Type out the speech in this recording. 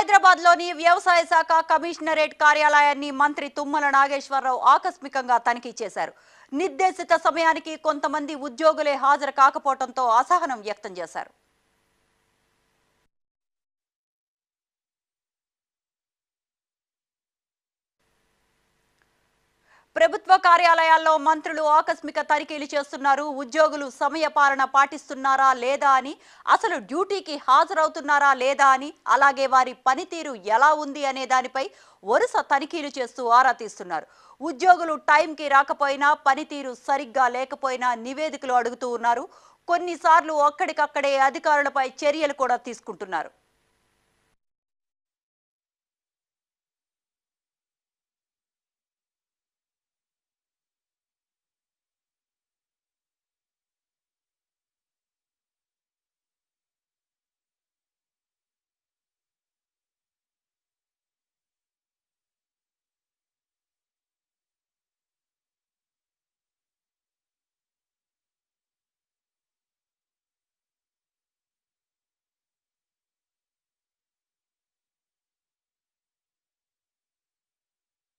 హైదరాబాద్లోని వ్యవసాయ శాఖ కమిషనరేట్ కార్యాలయాన్ని మంత్రి తుమ్మల నాగేశ్వరరావు ఆకస్మికంగా తనిఖీ చేశారు. నిర్దేశిత సమయానికి కొంతమంది ఉద్యోగులే హాజరు కాకపోవడంతో అసహనం వ్యక్తం చేశారు. ప్రభుత్వ కార్యాలయాల్లో మంత్రులు ఆకస్మిక తనిఖీలు చేస్తున్నారు. ఉద్యోగులు సమయపాలన పాటిస్తున్నారా లేదా అని, అసలు డ్యూటీకి హాజరవుతున్నారా లేదా అని, అలాగే వారి పనితీరు ఎలా ఉంది అనే దానిపై వరుస తనిఖీలు చేస్తూ ఆరా తీస్తున్నారు. ఉద్యోగులు టైంకి రాకపోయినా, పనితీరు సరిగ్గా లేకపోయినా నివేదికలు అడుగుతూ ఉన్నారు. కొన్నిసార్లు అక్కడికక్కడే అధికారులపై చర్యలు కూడా తీసుకుంటున్నారు.